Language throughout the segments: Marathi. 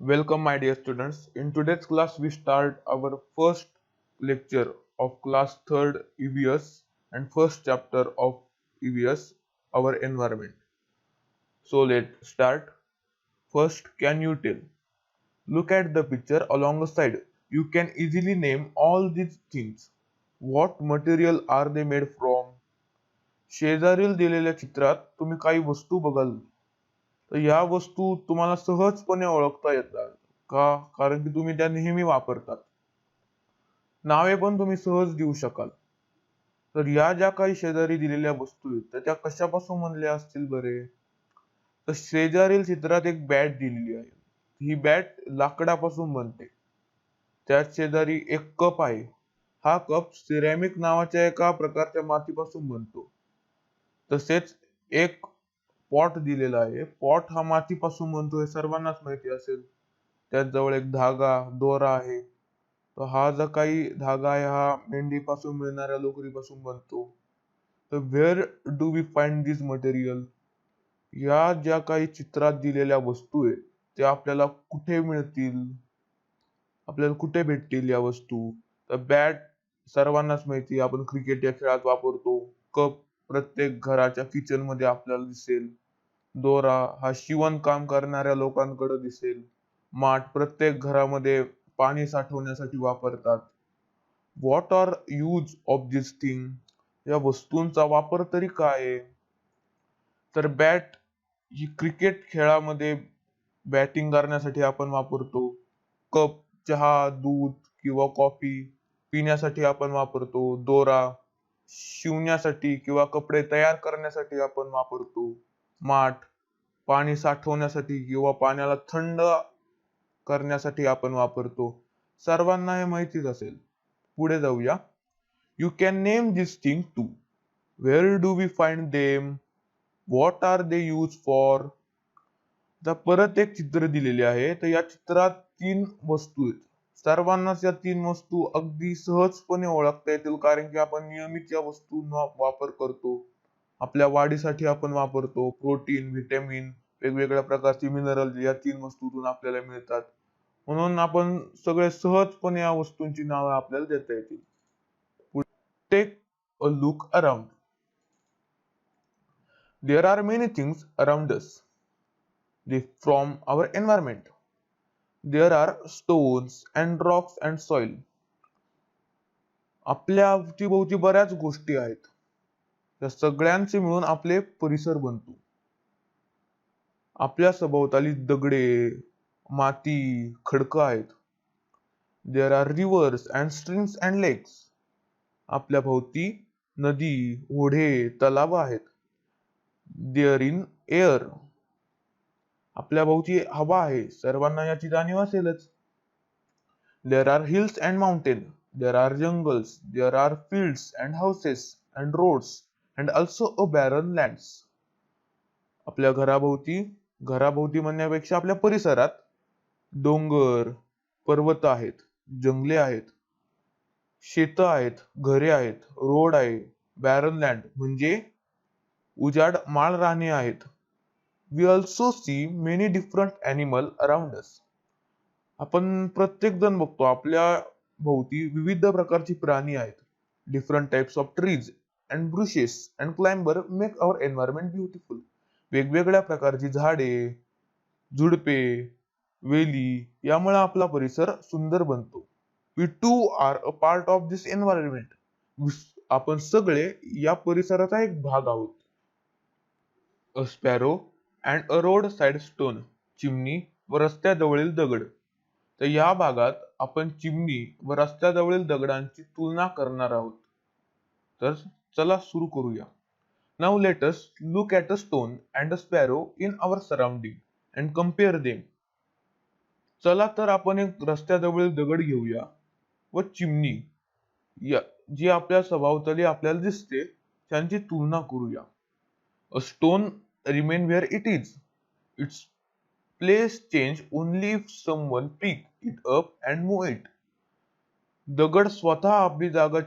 Welcome, my dear students. In today's class, we start our first lecture of class 3rd EVS and first chapter of EVS, our environment. So let's start. First, can you tell? Look at the picture along the side. You can easily name all these things. What material are they made from? शेजारील दिलेल्या चित्रात तुम्ही काही वस्तू बघाल तर या वस्तू तुम्हाला सहजपणे ओळखता येतात का कारण की तुम्ही त्या नेहमी वापरतात. नावे पण तुम्ही सहज देऊ शकाल. तर या ज्या काही शेजारी दिलेल्या वस्तू आहेत तर त्या कशापासून बनल्या असतील बरे. तर शेजारील चित्रात एक बॅट दिलेली आहे. ही बॅट लाकडापासून बनते. त्याच शेजारी एक कप आहे. हा कप सिरॅमिक नावाच्या एका प्रकारच्या मातीपासून बनतो. तसेच एक पॉट दिलेला आहे. पॉट हा मातीपासून बनतो हे सर्वांनाच माहिती असेल. त्याचजवळ एक धागा दोरा आहे. तर हा जो काही धागा आहे हा मेंढीपासून मिळणाऱ्या लोकरीपासून बनतो. तर where do we find this material. या ज्या काही चित्रात दिलेल्या वस्तू आहेत त्या आपल्याला कुठे मिळतील, आपल्याला कुठे भेटतील या वस्तू. तर बॅट सर्वांनाच माहिती आपण क्रिकेट या खेळात वापरतो. कप प्रत्येक घराच्या किचन मध्ये आपल्याला दिसेल. दोरा हा शिवण काम करणाऱ्या लोकांकडे दिसेल. माठ प्रत्येक घरामध्ये पाणी साठवण्यासाठी वापरतात. What are use of this thing. या वस्तूंचा वापर तरी काय आहे. तर बॅट ही क्रिकेट खेळामध्ये बॅटिंग करण्यासाठी आपण वापरतो. कप चहा दूध किंवा कॉफी पिण्यासाठी आपण वापरतो. दोरा शिवण्यासाठी किंवा कपडे तयार करण्यासाठी आपण वापरतो. माठ पाणी साठवण्यासाठी किंवा पाण्याला थंड करण्यासाठी आपण वापरतो. सर्वांना हे माहितीच असेल. पुढे जाऊया. You can name this thing too. Where do we find them. What are they use for. आता परत एक चित्र दिलेले आहे. तर या चित्रात 3 वस्तू आहेत. सर्वांनाच या 3 वस्तू अगदी सहजपणे ओळखता येतील कारण की आपण नियमित या वस्तूंचा वापर करतो. आपल्या वाढीसाठी आपण वापरतो. प्रोटीन व्हिटॅमिन वेगवेगळ्या प्रकारचे मिनरल या 3 वस्तूतून आपल्याला मिळतात. म्हणून आपण सगळे सहजपणे या वस्तूंची नावे आपल्याला देता येतील. Take a look around. There are many things around us from our environment. There are stones and rocks and soil. आपल्या अवतीभोवती बऱ्याच गोष्टी आहेत. त्या सगळ्यांचे मिळून आपले परिसर बनतो. आपल्या सभोवताली दगडे माती खडकं आहेत. There are rivers and streams and lakes. आपल्या भोवती नदी ओढे तलाव आहेत. There in air. आपल्या भोवती हवा आहे. सर्वांना याची जाणीव असेलच. There are hills and mountains. There are jungles. There are fields and houses and roads and also a barren lands. आपल्या घराभोवती म्हणण्यापेक्षा आपल्या परिसरात डोंगर पर्वत आहेत. जंगले आहेत. शेतं आहेत. घरे आहेत. रोड आहे. बॅरन लँड म्हणजे उजाड माळ राने आहेत. We also see many different animal around us. आपण प्रत्येक जण बघतो आपल्या भोवती विविध प्रकारची प्राणी आहेत. Different types of trees and brushes and climber make our environment beautiful. वेगवेगळ्या प्रकारची झाडे झुडपे वेली यामुळे आपला परिसर सुंदर बनतो. We too are a part of this environment. आपण सगळे या परिसराचा एक भाग आहोत. A sparrow and a road side stone. चिमणी व रस्त्याजवळील दगड. तर या भागात आपण चिमणी व रस्त्याजवळील दगडांची तुलना करणार आहोत. तर चला सुरू करूया. Now let us look at a stone and a sparrow in our surrounding and compare them. चला तर आपण एक रस्त्याजवळील दगड घेऊया व चिमणी जी आपल्या सभोवताली आपल्याला दिसते त्यांची तुलना करूया. A stone remain where it is. It's place change only if someone pick it up and move it. दगड स्वतः आपली जागा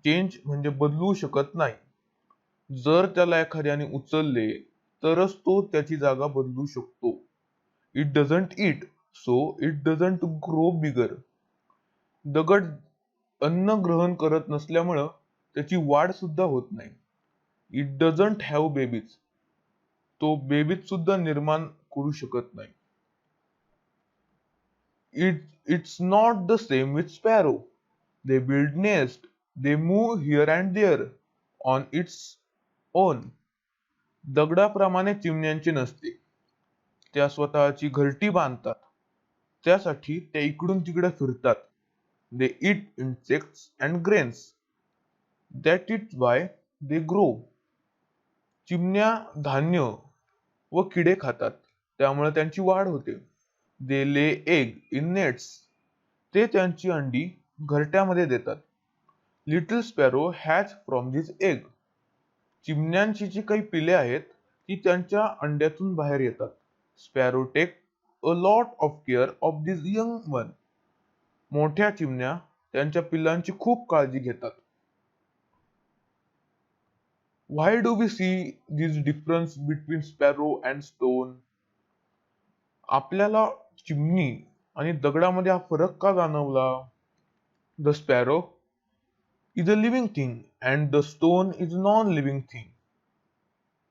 चेंज म्हणजे बदलू शकत नाही. जर त्याला एखाद्याने उचलले तरच तो त्याची जागा बदलू शकतो. It doesn't it so it doesn't grow bigger. दगड अन्न ग्रहण करत नसल्यामुळं त्याची वाढ सुद्धा होत नाही. इट डझंट हॅव बेबीज, तो बेबीज सुद्धा निर्माण करू शकत नाही. It's not the same with sparrow. They build nest, they move here and there on its own. दगडाप्रमाणे चिमण्यांचे नसते. त्या स्वतःची घरटी बांधतात. त्यासाठी त्या इकडून तिकडे फिरतात. They eat insects and grains. That is why they grow. चिमण्या धान्य व किडे खातात, त्यामुळे त्यांची वाढ होते. They lay egg in nets. ते त्यांची अंडी घरट्यामध्ये देतात. Little sparrow hatch from this egg. चिमण्यांची जी काही पिले आहेत ती त्यांच्या अंड्यातून बाहेर येतात. Sparrow take a lot of care of this young one. मोठ्या चिमण्या त्यांच्या पिल्लांची खूप काळजी घेतात. Why do we see this difference between sparrow and stone? आपल्याला चिमणी आणि दगडामध्ये हा फरक का जाणवला? The sparrow is a living thing and the stone is non-living thing.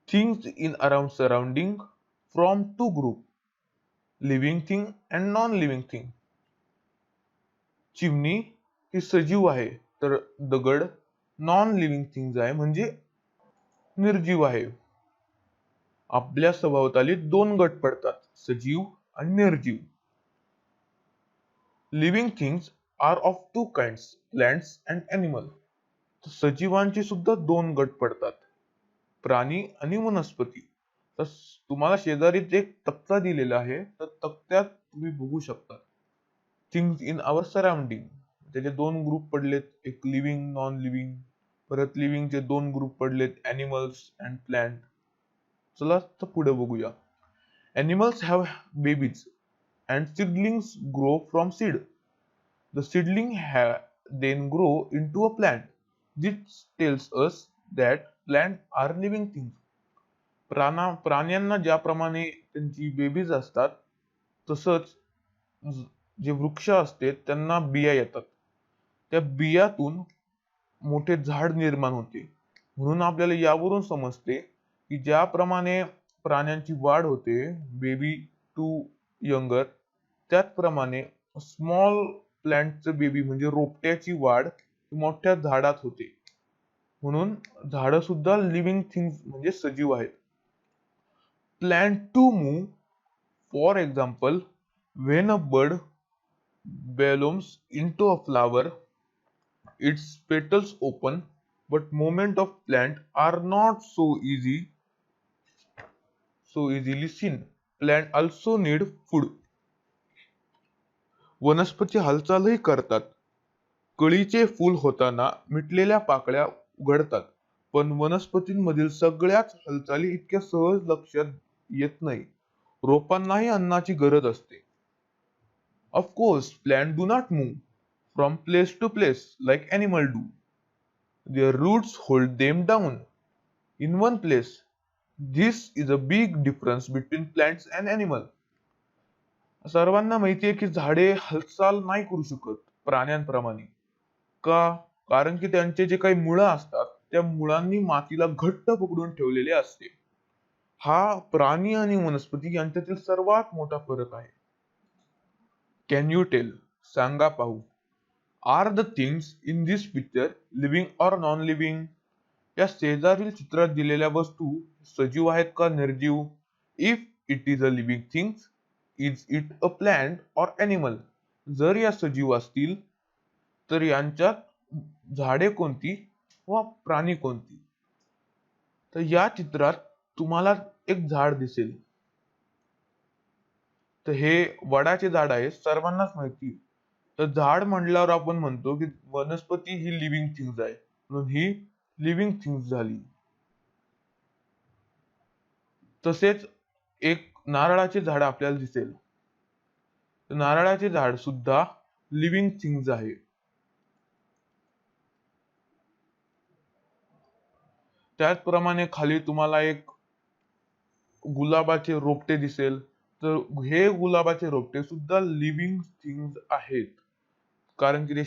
Things in around surrounding from two group, living thing and non-living thing. चिमणी ही सजीव आहे तर दगड नॉन लिव्हिंग थिंग्स आहे म्हणजे निर्जीव आहे. आपल्या सभोवताली दोन गट पडतात, सजीव आणि निर्जीव. Living things are of two kinds, plants and animal. सजीवांची सुद्धा दोन गट पडतात, प्राणी आणि वनस्पती. तर तुम्हाला शेजारीच एक तक्ता दिलेला आहे, तर तक्त्यात तुम्ही बघू शकता थिंग्स इन आवर सराउंडिंग. त्याचे दोन ग्रुप पडलेत, एक लिव्हिंग, नॉन लिव्हिंग. परत लिव्हिंगचे दोन ग्रुप पडलेत, एनिमल्स अँड प्लांट. चला तर पुढे बघूया. Animals have babies and seedlings grow from seed. The seedling then grow into a plant. This tells us that plants are living things. प्राण्यांना ज्याप्रमाणे त्यांची बेबीज असतात तसंच जे वृक्ष असते त्यांना बिया येतात. त्या बियातून मोठे झाड निर्माण होते. म्हणून आपल्याला यावरून समजते की ज्याप्रमाणे प्राण्यांची वाढ होते बेबी टू यंगर, त्याचप्रमाणे स्मॉल प्लांटचं बेबी म्हणजे रोपट्याची वाढ मोठ्या झाडात होते. म्हणून झाडं सुद्धा लिव्हिंग थिंग्स म्हणजे सजीव आहेत. Plant to move. For example, when a bird blossoms into a flower, its petals open, but movement of plant are not so easily seen. Plant also need food. वनस्पती हालचालही करतात. कळीचे फूल होताना मिटलेल्या पाकळ्या उघडतात, पण वनस्पतींमधील सगळ्याच हालचाली इतक्या सहज लक्षात येत नाही. रोपांनाही अन्नाची गरज असते. Of course, plants do not move from place to place like animals do. Their roots hold them down in one place. This is a big difference between plants and animals. सर्वांना माहिती आहे की झाडे हालचाल नाही करू शकत प्राण्यांप्रमाणे. का? कारण की त्यांचे जे काही मुळं असतात त्या मुळांनी मातीला घट्ट पकडून ठेवलेले असते. हा प्राणी आणि वनस्पती यांच्यातील सर्वात मोठा फरक आहे. Can you tell? सांगा पाहू. Are the things in this picture living or non living? या शेजारील चित्रात दिलेल्या वस्तू सजीव आहेत का निर्जीव? If it is a living things, is it a plant or animal? जर या सजीव असतील तर यांच्यात झाडे कोणती व प्राणी कोणती? तर या चित्रात तुम्हाला एक झाड दिसेल. तर हे वडाचे झाड आहे, सर्वांनाच माहिती. तर झाड म्हणल्यावर आपण म्हणतो की वनस्पती ही लिव्हिंग थिंग्स आहे, म्हणून ही लिव्हिंग थिंग्स झाली. तसेच एक नारळाचे झाड आपल्याला दिसेल. नारळाचे झाड सुद्धा लिव्हिंग थिंग्स आहे. त्याचप्रमाणे खाली तुम्हाला एक गुलाबाचे रोपटे दिसेल, तर हे गुलाबाचे रोपटे सुद्धा लिव्हिंग थिंग्स आहेत, कारण की ते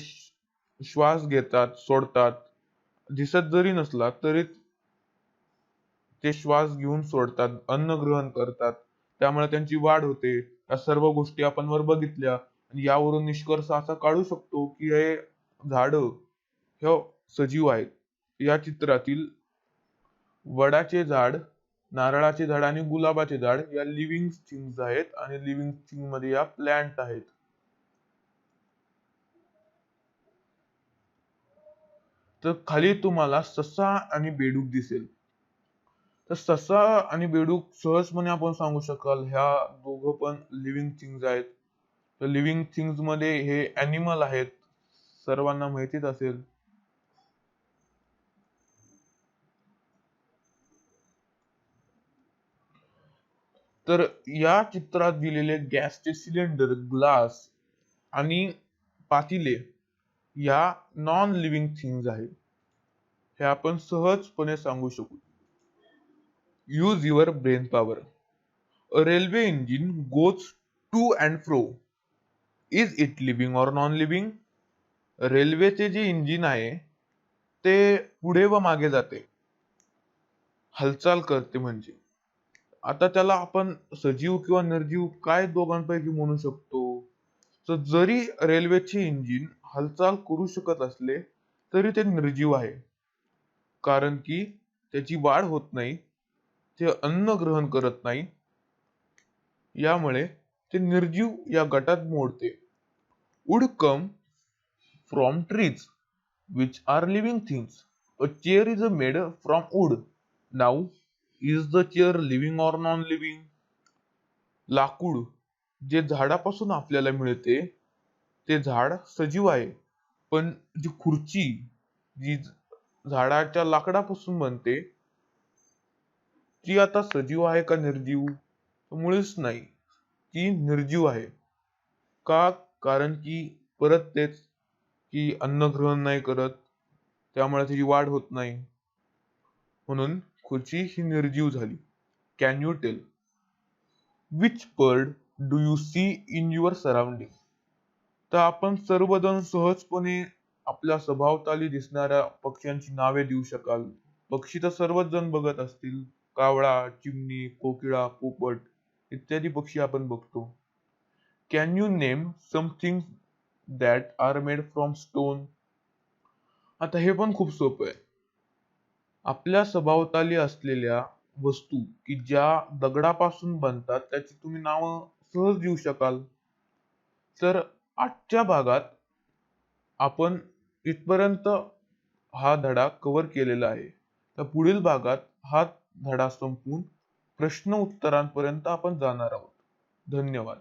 श्वास घेतात, सोडतात. दिसत जरी नसला तरी ते श्वास घेऊन सोडतात, अन्न ग्रहण करतात, त्यामुळे त्यांची वाढ होते. या सर्व गोष्टी आपण वर बघितल्या आणि यावरून निष्कर्ष असा काढू शकतो की हे झाड हे सजीव आहेत. या चित्रातील वडाचे झाड, नारळाचे झाड आणि गुलाबाचे झाड या लिव्हिंग थिंग्स आहेत आणि लिव्हिंग थिंग मध्ये या प्लांट आहेत. तर खाली तुम्हाला ससा आणि बेडूक दिसेल. तर ससा आणि बेडूक सहजपणे आपण सांगू शकाल ह्या दोघं पण लिव्हिंग थिंग्स आहेत. तर लिव्हिंग थिंग्स मध्ये हे अॅनिमल आहेत, सर्वांना माहितीच असेल. तर या चित्रात दिलेले गॅसचे सिलेंडर, ग्लास आणि पातेले या नॉन लिव्हिंग थिंग्स आहेत. हे आपण सहजपणे सांगू शकू. Use your brain power. A railway engine goes to and fro. Is it living or non living? रेल्वेचे जे इंजिन आहे ते पुढे व मागे जाते, हालचाल करते म्हणजे. आता त्याला आपण सजीव किंवा निर्जीव काय दोघांपैकी म्हणू शकतो? तर जरी रेल्वेचे इंजिन हालचाल करू शकत असले तरी ते निर्जीव आहे, कारण की त्याची वाढ होत नाही, ते अन्न ग्रहण करत नाही, यामुळे ते निर्जीव या गटात मोडते. Would come from trees which are living things. A chair is made from wood. Now, is the chair living or non-living? लाकूड जे झाडापासून आपल्याला मिळते ते झाड सजीव आहे, पण जी खुर्ची जी झाडाच्या लाकडापासून बनते ती आता सजीव आहे का निर्जीव? मुळीच नाही, ती निर्जीव आहे. का? कारण की परत तेच की अन्न ग्रहण नाही करत, त्यामुळे त्याची वाढ होत नाही, म्हणून खुर्ची ही निर्जीव झाली. Can you tell which bird do you see in your surrounding? तर आपण सर्वजण सहजपणे आपल्या सभोवताली दिसणाऱ्या पक्ष्यांची नावे देऊ शकाल. पक्षी तर सर्वच जण बघत असतील. कावळा, चिमणी, कोकिळा, पोपट इत्यादी पक्षी आपण बघतो. Can you name something that are made from stone? आता हे पण खूप सोपं आहे. आपल्या सभोवताली असलेल्या वस्तू की ज्या दगडापासून बनतात त्याची तुम्ही नावं सहज देऊ शकाल. तर आजच्या भागात आपण इथपर्यंत हा धडा कव्हर केलेला आहे. तर पुढील भागात हा धडा संपवून प्रश्न उत्तरांपर्यंत आपण जाणार आहोत. धन्यवाद.